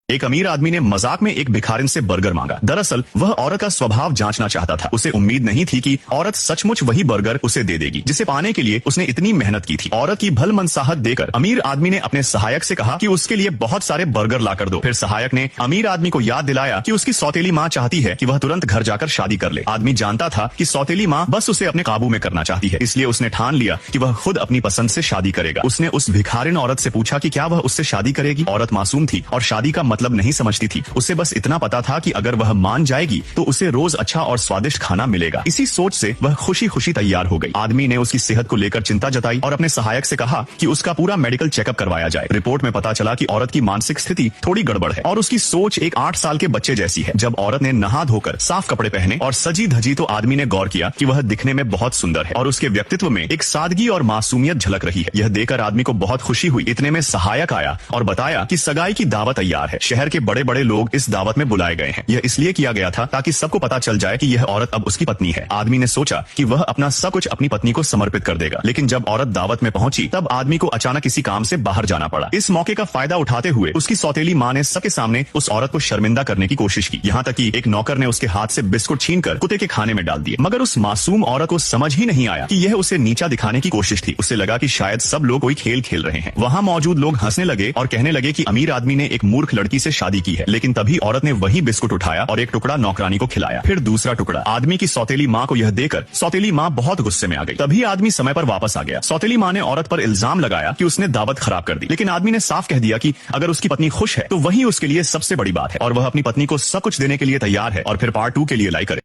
एक अमीर आदमी ने मजाक में एक भिखारिन से बर्गर मांगा। दरअसल वह औरत का स्वभाव जांचना चाहता था। उसे उम्मीद नहीं थी कि औरत सचमुच वही बर्गर उसे दे देगी जिसे पाने के लिए उसने इतनी मेहनत की थी। औरत की भलमनसाहत देकर अमीर आदमी ने अपने सहायक से कहा कि उसके लिए बहुत सारे बर्गर ला कर दो। फिर सहायक ने अमीर आदमी को याद दिलाया कि उसकी सौतेली माँ चाहती है कि वह तुरंत घर जाकर शादी कर ले। आदमी जानता था कि सौतेली माँ बस उसे अपने काबू में करना चाहती है, इसलिए उसने ठान लिया कि वह खुद अपनी पसंद से शादी करेगा। उसने उस भिखारिन औरत से पूछा कि क्या वह उससे शादी करेगी। औरत मासूम थी और शादी का मतलब नहीं समझती थी। उसे बस इतना पता था कि अगर वह मान जाएगी तो उसे रोज अच्छा और स्वादिष्ट खाना मिलेगा। इसी सोच से वह खुशी खुशी तैयार हो गई। आदमी ने उसकी सेहत को लेकर चिंता जताई और अपने सहायक से कहा कि उसका पूरा मेडिकल चेकअप करवाया जाए। रिपोर्ट में पता चला कि औरत की मानसिक स्थिति थोड़ी गड़बड़ है और उसकी सोच एक 8 साल के बच्चे जैसी है। जब औरत ने नहा धोकर साफ कपड़े पहने और सजी धजी तो आदमी ने गौर किया कि वह दिखने में बहुत सुंदर है और उसके व्यक्तित्व में एक सादगी और मासूमियत झलक रही है। यह देखकर आदमी को बहुत खुशी हुई। इतने में सहायक आया और बताया कि सगाई की दावत तैयार है। शहर के बड़े बड़े लोग इस दावत में बुलाए गए हैं। यह इसलिए किया गया था ताकि सबको पता चल जाए कि यह औरत अब उसकी पत्नी है। आदमी ने सोचा कि वह अपना सब कुछ अपनी पत्नी को समर्पित कर देगा, लेकिन जब औरत दावत में पहुंची तब आदमी को अचानक किसी काम से बाहर जाना पड़ा। इस मौके का फायदा उठाते हुए उसकी सौतेली माँ ने सबके सामने उस औरत को शर्मिंदा करने की कोशिश की। यहाँ तक कि एक नौकर ने उसके हाथ से बिस्कुट छीनकर कुत्ते के खाने में डाल दिए। मगर उस मासूम औरत को समझ ही नहीं आया कि यह उसे नीचा दिखाने की कोशिश थी। उसे लगा कि शायद सब लोग कोई खेल खेल रहे हैं। वहाँ मौजूद लोग हंसने लगे और कहने लगे कि अमीर आदमी ने एक मूर्ख लड़की से शादी की है। लेकिन तभी औरत ने वही बिस्कुट उठाया और एक टुकड़ा नौकरानी को खिलाया, फिर दूसरा टुकड़ा। आदमी की सौतेली माँ को यह देकर सौतेली माँ बहुत गुस्से में आ गई। तभी आदमी समय पर वापस आ गया। सौतेली माँ ने औरत पर इल्जाम लगाया कि उसने दावत खराब कर दी, लेकिन आदमी ने साफ कह दिया कि अगर उसकी पत्नी खुश है तो वही उसके लिए सबसे बड़ी बात है और वह अपनी पत्नी को सब कुछ देने के लिए तैयार है। और फिर पार्ट 2 के लिए लाइक करें।